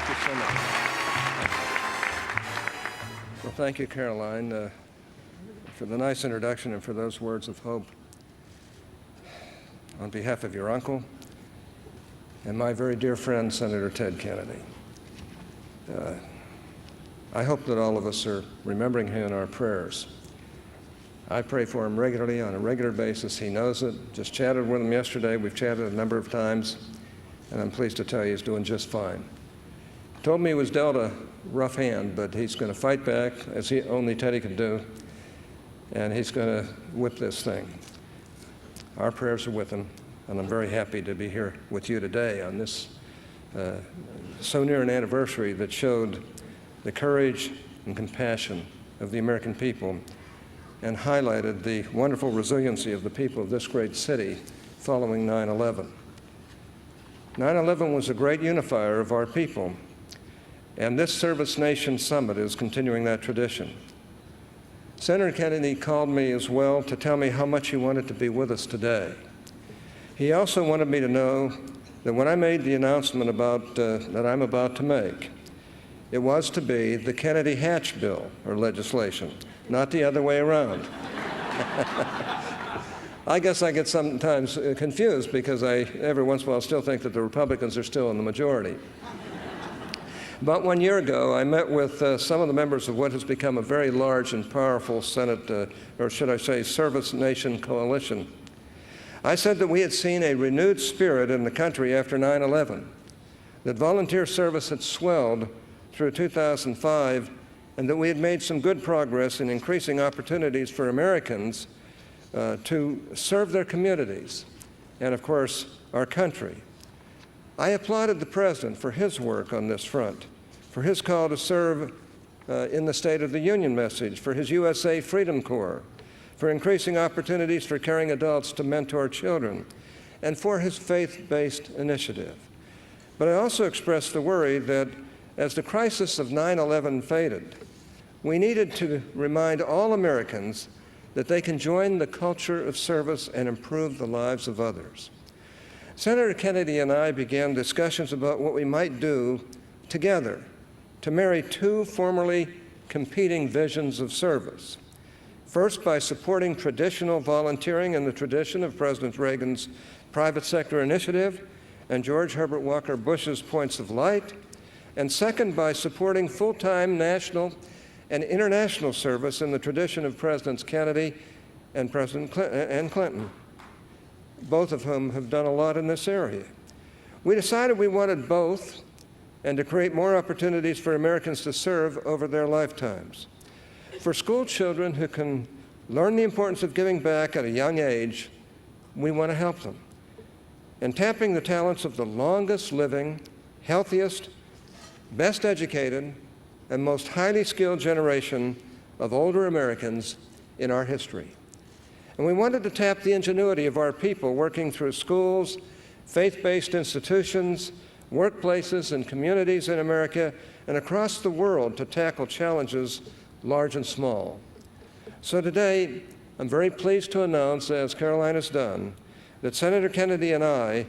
you so much. Well, thank you, Caroline, for the nice introduction and for those words of hope. On behalf of your uncle and my very dear friend, Senator Ted Kennedy, I hope that all of us are remembering him in our prayers. I pray for him regularly, on a regular basis. He knows it. Just chatted with him yesterday. We've chatted a number of times, and I'm pleased to tell you he's doing just fine. He told me he was dealt a rough hand, but he's going to fight back, as only Teddy can do, and he's going to whip this thing. Our prayers are with him, and I'm very happy to be here with you today on this so near an anniversary that showed the courage and compassion of the American people and highlighted the wonderful resiliency of the people of this great city following 9/11. 9/11 was a great unifier of our people, and this ServiceNation Summit is continuing that tradition. Senator Kennedy called me as well to tell me how much he wanted to be with us today. He also wanted me to know that when I made the announcement that I'm about to make, it was to be the Kennedy Hatch bill or legislation, not the other way around. I guess I get sometimes confused because I, every once in a while, still think that the Republicans are still in the majority. About 1 year ago, I met with some of the members of what has become a very large and powerful Senate, or should I say, ServiceNation coalition. I said that we had seen a renewed spirit in the country after 9/11, that volunteer service had swelled through 2005, and that we had made some good progress in increasing opportunities for Americans to serve their communities and, of course, our country. I applauded the President for his work on this front, for his call to serve in the State of the Union message, for his USA Freedom Corps, for increasing opportunities for caring adults to mentor children, and for his faith-based initiative. But I also expressed the worry that as the crisis of 9/11 faded, we needed to remind all Americans that they can join the culture of service and improve the lives of others. Senator Kennedy and I began discussions about what we might do together to marry two formerly competing visions of service. First, by supporting traditional volunteering in the tradition of President Reagan's private sector initiative and George Herbert Walker Bush's Points of Light, and second, by supporting full-time national and international service in the tradition of Presidents Kennedy and Clinton, both of whom have done a lot in this area. We decided we wanted both and to create more opportunities for Americans to serve over their lifetimes. For school children who can learn the importance of giving back at a young age, we want to help them. And tapping the talents of the longest living, healthiest, best educated, and most highly skilled generation of older Americans in our history. And we wanted to tap the ingenuity of our people working through schools, faith-based institutions, workplaces, and communities in America and across the world to tackle challenges large and small. So today, I'm very pleased to announce, as Caroline has done, that Senator Kennedy and I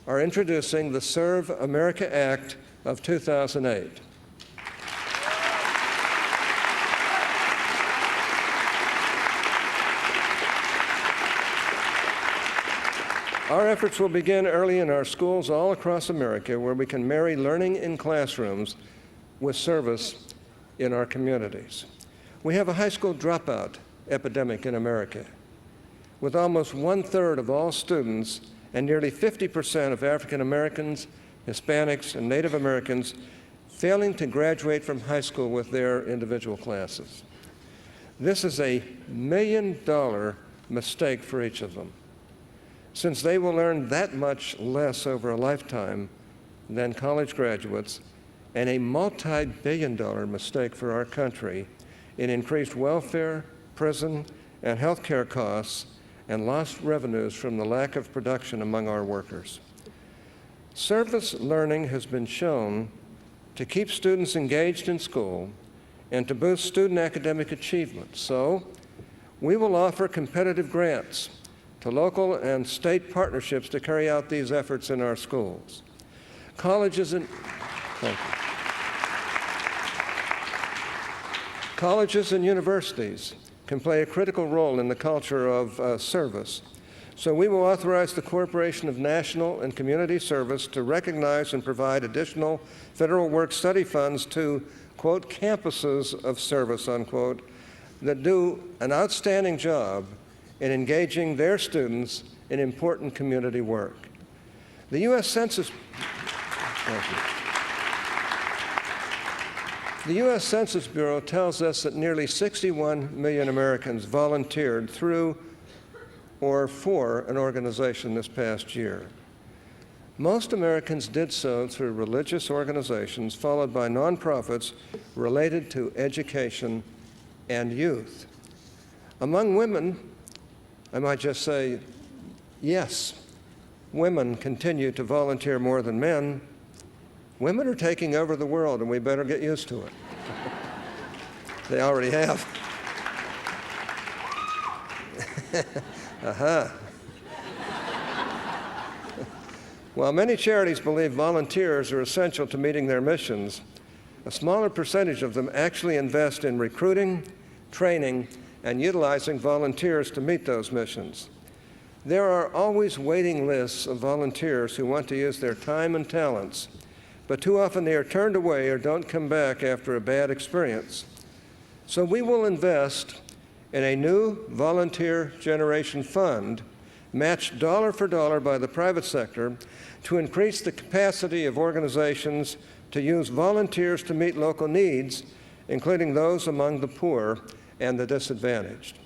are introducing the Serve America Act of 2008. Our efforts will begin early in our schools all across America, where we can marry learning in classrooms with service in our communities. We have a high school dropout epidemic in America, with almost 1/3 of all students and nearly 50% of African Americans, Hispanics, and Native Americans failing to graduate from high school with their individual classes. This is a $1 million mistake for each of them, since they will earn that much less over a lifetime than college graduates, and a multi-billion-dollar mistake for our country in increased welfare, prison, and health care costs, and lost revenues from the lack of production among our workers. Service learning has been shown to keep students engaged in school and to boost student academic achievement. So, we will offer competitive grants to local and state partnerships to carry out these efforts in our schools. Colleges and, thank you. Colleges and universities can play a critical role in the culture of service. So we will authorize the Corporation of National and Community Service to recognize and provide additional federal work study funds to, quote, campuses of service, unquote, that do an outstanding job in engaging their students in important community work. The U.S. Census The U.S. Census Bureau tells us that nearly 61 million Americans volunteered through or for an organization this past year. Most Americans did so through religious organizations, followed by nonprofits related to education and youth. Among women, I might just say, yes, women continue to volunteer more than men. Women are taking over the world, and we better get used to it. They already have. While many charities believe volunteers are essential to meeting their missions, a smaller percentage of them actually invest in recruiting, training, and utilizing volunteers to meet those missions. There are always waiting lists of volunteers who want to use their time and talents, but too often they are turned away or don't come back after a bad experience. So we will invest in a new volunteer generation fund, matched dollar for dollar by the private sector, to increase the capacity of organizations to use volunteers to meet local needs, including those among the poor and the disadvantaged.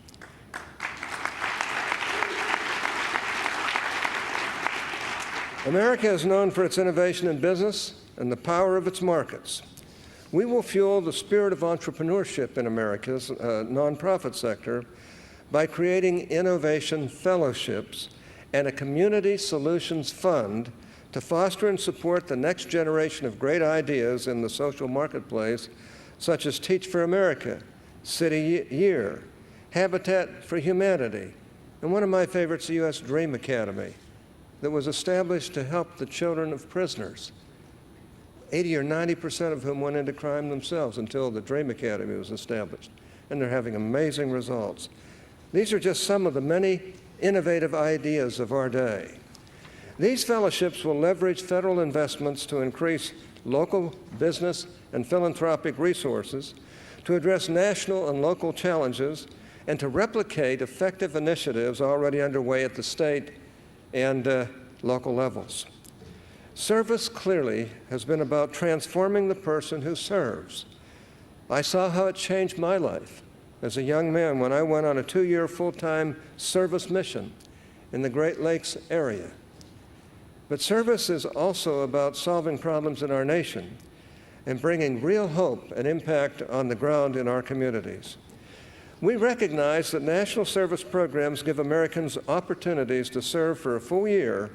America is known for its innovation in business and the power of its markets. We will fuel the spirit of entrepreneurship in America's nonprofit sector by creating innovation fellowships and a community solutions fund to foster and support the next generation of great ideas in the social marketplace, such as Teach for America, City Year, Habitat for Humanity, and one of my favorites, the U.S. Dream Academy, that was established to help the children of prisoners, 80 or 90% of whom went into crime themselves until the Dream Academy was established. And they're having amazing results. These are just some of the many innovative ideas of our day. These fellowships will leverage federal investments to increase local business and philanthropic resources, to address national and local challenges, and to replicate effective initiatives already underway at the state and local levels. Service clearly has been about transforming the person who serves. I saw how it changed my life as a young man when I went on a 2-year full-time service mission in the Great Lakes area. But service is also about solving problems in our nation and bringing real hope and impact on the ground in our communities. We recognize that national service programs give Americans opportunities to serve for a full year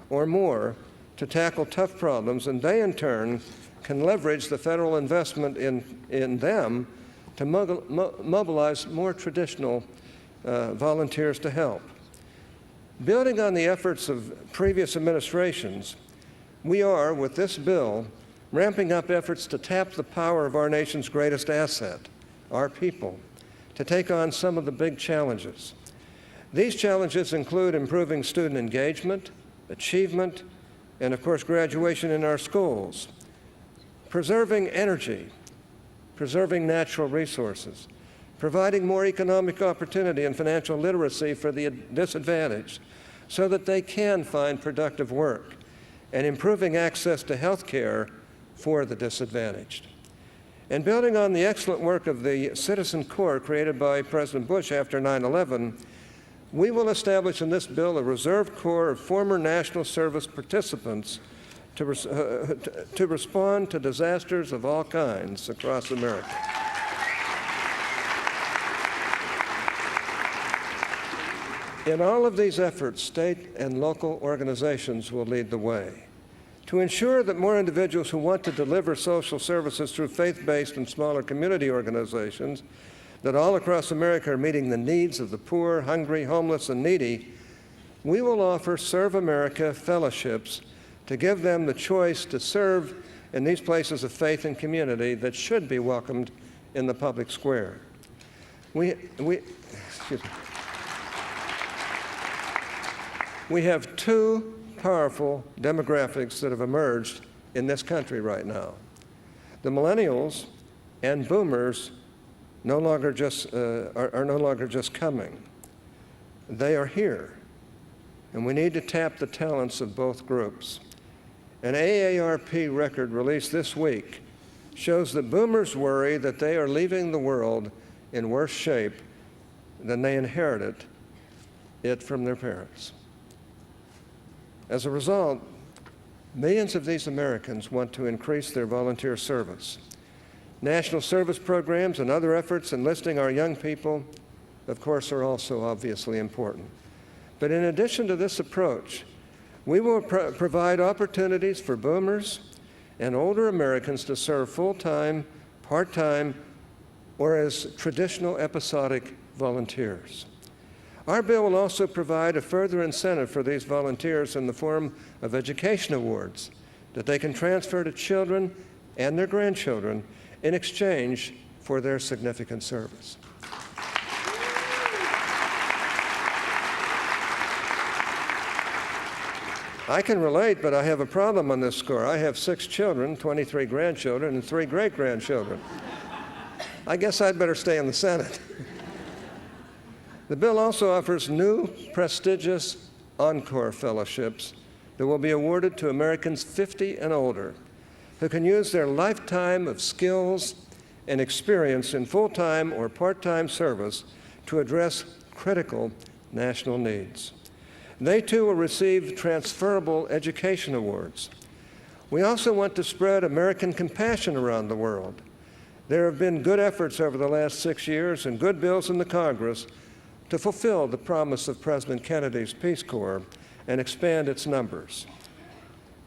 or more to tackle tough problems, and they in turn can leverage the federal investment in them to mobilize more traditional volunteers to help. Building on the efforts of previous administrations, we are, with this bill, ramping up efforts to tap the power of our nation's greatest asset, our people, to take on some of the big challenges. These challenges include improving student engagement, achievement, and of course graduation in our schools, preserving energy, preserving natural resources, providing more economic opportunity and financial literacy for the disadvantaged so that they can find productive work, and improving access to health care for the disadvantaged. And building on the excellent work of the Citizen Corps created by President Bush after 9/11, we will establish in this bill a reserve corps of former national service participants to respond to disasters of all kinds across America. In all of these efforts, state and local organizations will lead the way. To ensure that more individuals who want to deliver social services through faith-based and smaller community organizations that all across America are meeting the needs of the poor, hungry, homeless, and needy, we will offer Serve America fellowships to give them the choice to serve in these places of faith and community that should be welcomed in the public square. Excuse me. We have two powerful demographics that have emerged in this country right now. The millennials and boomers are no longer just coming. They are here, and we need to tap the talents of both groups. An AARP record released this week shows that boomers worry that they are leaving the world in worse shape than they inherited it from their parents. As a result, millions of these Americans want to increase their volunteer service. National service programs and other efforts enlisting our young people, of course, are also obviously important. But in addition to this approach, we will provide opportunities for boomers and older Americans to serve full-time, part-time, or as traditional episodic volunteers. Our bill will also provide a further incentive for these volunteers in the form of education awards that they can transfer to children and their grandchildren in exchange for their significant service. I can relate, but I have a problem on this score. I have 6 children, 23 grandchildren, and 3 great-grandchildren. I guess I'd better stay in the Senate. The bill also offers new prestigious Encore fellowships that will be awarded to Americans 50 and older who can use their lifetime of skills and experience in full-time or part-time service to address critical national needs. They too will receive transferable education awards. We also want to spread American compassion around the world. There have been good efforts over the last 6 years and good bills in the Congress to fulfill the promise of President Kennedy's Peace Corps and expand its numbers.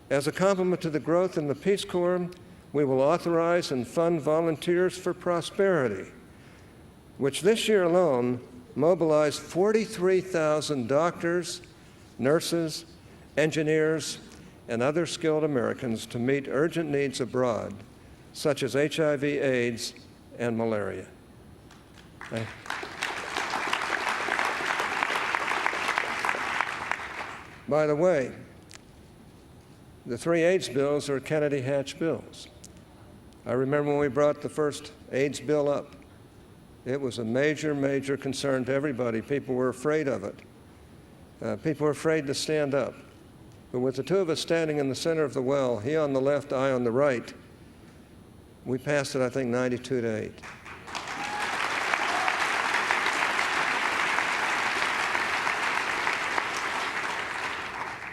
As a complement to the growth in the Peace Corps, we will authorize and fund Volunteers for Prosperity, which this year alone mobilized 43,000 doctors, nurses, engineers, and other skilled Americans to meet urgent needs abroad, such as HIV, AIDS, and malaria. By the way, the 3 AIDS bills are Kennedy-Hatch bills. I remember when we brought the first AIDS bill up. It was a major, major concern to everybody. People were afraid of it. People were afraid to stand up. But with the 2 of us standing in the center of the well, he on the left, I on the right, we passed it, I think, 92-8.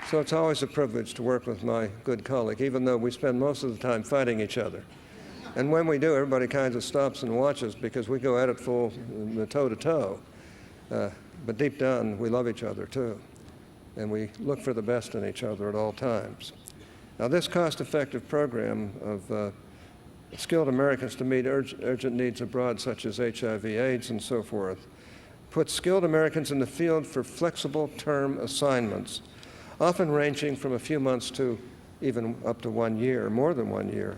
So it's always a privilege to work with my good colleague, even though we spend most of the time fighting each other. And when we do, everybody kind of stops and watches because we go at it full toe-to-toe. But deep down, we love each other, too. And we look for the best in each other at all times. Now, this cost-effective program of skilled Americans to meet urgent needs abroad, such as HIV, AIDS, and so forth, puts skilled Americans in the field for flexible term assignments, often ranging from a few months to even up to 1 year, more than 1 year.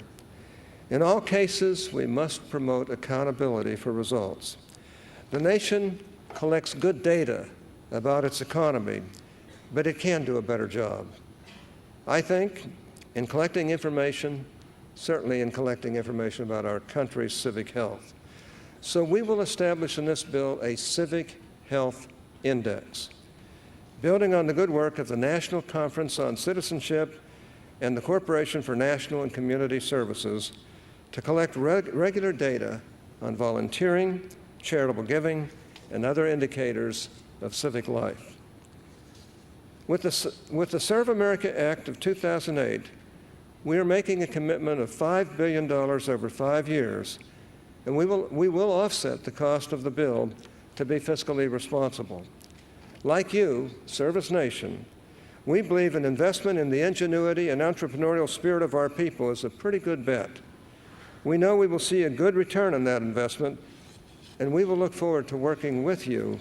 In all cases, we must promote accountability for results. The nation collects good data about its economy, but it can do a better job. I think in collecting information, certainly in collecting information about our country's civic health. So we will establish in this bill a civic health index, building on the good work of the National Conference on Citizenship and the Corporation for National and Community Services to collect regular data on volunteering, charitable giving, and other indicators of civic life. With the Serve America Act of 2008, we are making a commitment of $5 billion over 5 years, and we will offset the cost of the bill to be fiscally responsible. Like you, ServiceNation, we believe an investment in the ingenuity and entrepreneurial spirit of our people is a pretty good bet. We know we will see a good return on that investment, and we will look forward to working with you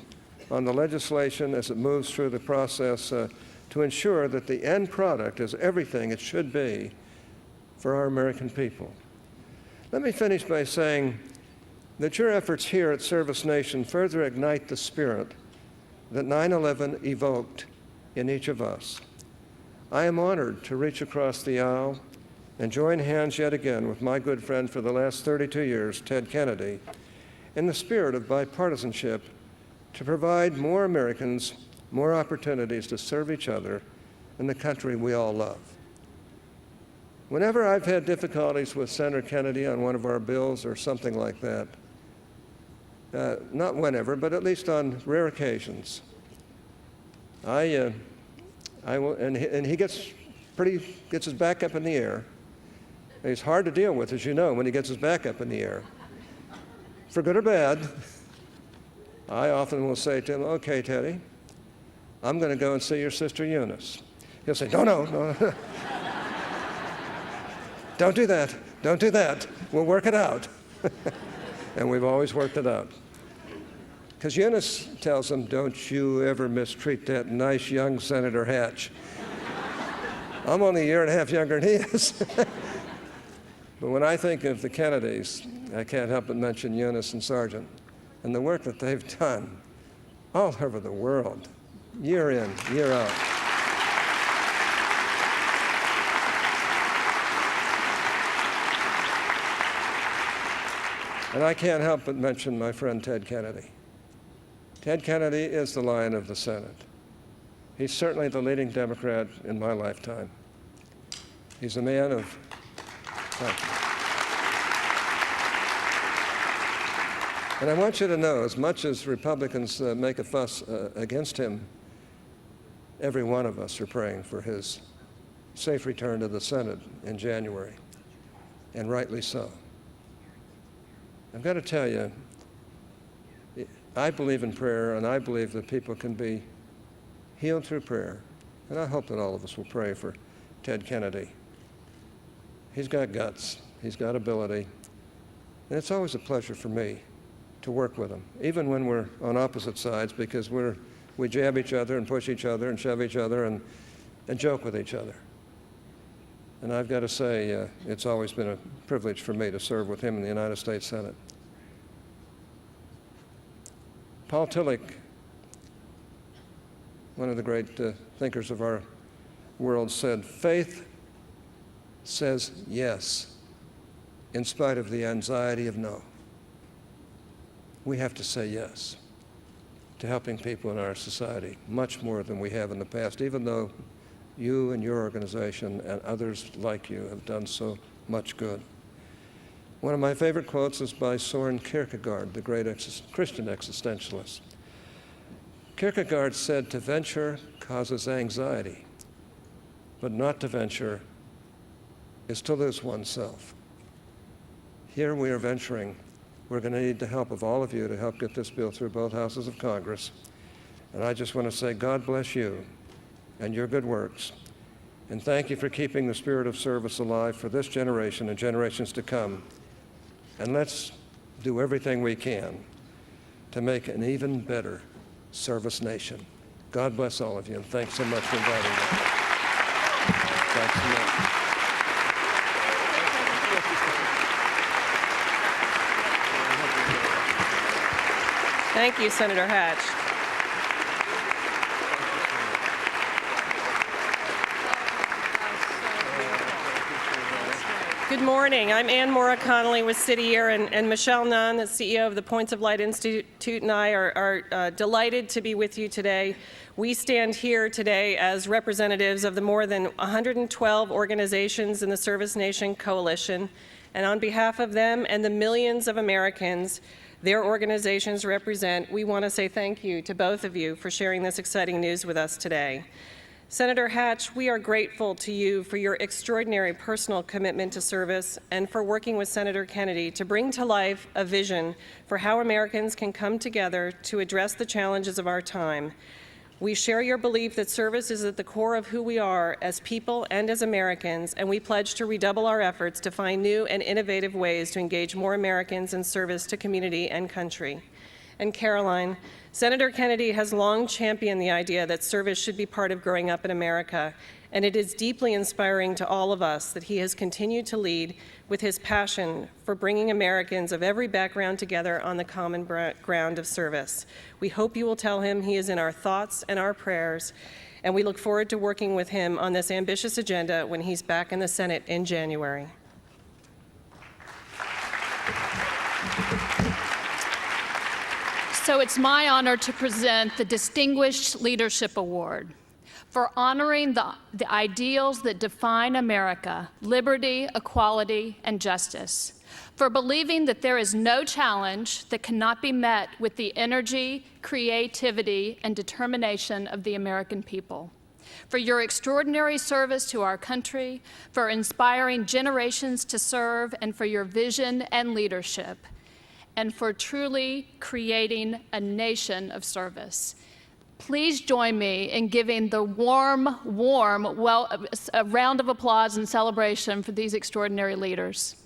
on the legislation as it moves through the process to ensure that the end product is everything it should be for our American people. Let me finish by saying that your efforts here at ServiceNation further ignite the spirit that 9/11 evoked in each of us. I am honored to reach across the aisle and join hands yet again with my good friend for the last 32 years, Ted Kennedy, in the spirit of bipartisanship to provide more Americans more opportunities to serve each other in the country we all love. Whenever I've had difficulties with Senator Kennedy on one of our bills or something like that, not whenever, but at least on rare occasions, I will, and he gets his back up in the air. He's hard to deal with, as you know, when he gets his back up in the air. For good or bad, I often will say to him, "Okay, Teddy, I'm going to go and see your sister Eunice." He'll say, no. Don't do that. Don't do that. We'll work it out. And we've always worked it out. Because Eunice tells him, "Don't you ever mistreat that nice young Senator Hatch." I'm only a year and a half younger than he is. But when I think of the Kennedys, I can't help but mention Eunice and Sargent and the work that they've done all over the world, year in, year out. And I can't help but mention my friend Ted Kennedy. Ted Kennedy is the lion of the Senate. He's certainly the leading Democrat in my lifetime. He's a man of... And I want you to know, as much as Republicans make a fuss against him, every one of us are praying for his safe return to the Senate in January, and rightly so. I've got to tell you, I believe in prayer, and I believe that people can be healed through prayer. And I hope that all of us will pray for Ted Kennedy. He's got guts. He's got ability. And it's always a pleasure for me to work with him, even when we're on opposite sides, because we jab each other and push each other and shove each other and joke with each other. And I've got to say, it's always been a privilege for me to serve with him in the United States Senate. Paul Tillich, one of the great thinkers of our world, said, "Faith says yes in spite of the anxiety of no." We have to say yes to helping people in our society, much more than we have in the past, even though you and your organization and others like you have done so much good. One of my favorite quotes is by Soren Kierkegaard, the great Christian existentialist. Kierkegaard said, "To venture causes anxiety, but not to venture is to lose oneself." Here we are venturing. We're going to need the help of all of you to help get this bill through both houses of Congress. And I just want to say, God bless you and your good works. And thank you for keeping the spirit of service alive for this generation and generations to come. And let's do everything we can to make an even better service nation. God bless all of you, and thanks so much for inviting me. Thanks so much. Thank you, Senator Hatch. Good morning. I'm Ann Mora Connolly with City Year, and Michelle Nunn, the CEO of the Points of Light Institute, and I are delighted to be with you today. We stand here today as representatives of the more than 112 organizations in the ServiceNation Coalition, and on behalf of them and the millions of Americans their organizations represent, we want to say thank you to both of you for sharing this exciting news with us today. Senator Hatch, we are grateful to you for your extraordinary personal commitment to service and for working with Senator Kennedy to bring to life a vision for how Americans can come together to address the challenges of our time. We share your belief that service is at the core of who we are as people and as Americans, and we pledge to redouble our efforts to find new and innovative ways to engage more Americans in service to community and country. and Caroline, Senator Kennedy has long championed the idea that service should be part of growing up in America, and it is deeply inspiring to all of us that he has continued to lead with his passion for bringing Americans of every background together on the common ground of service. We hope you will tell him he is in our thoughts and our prayers, and we look forward to working with him on this ambitious agenda when he's back in the Senate in January. So it's my honor to present the Distinguished Leadership Award for honoring the ideals that define America: liberty, equality, and justice; for believing that there is no challenge that cannot be met with the energy, creativity, and determination of the American people; for your extraordinary service to our country; for inspiring generations to serve; and for your vision and leadership; and for truly creating a nation of service. Please join me in giving the warm a round of applause and celebration for these extraordinary leaders.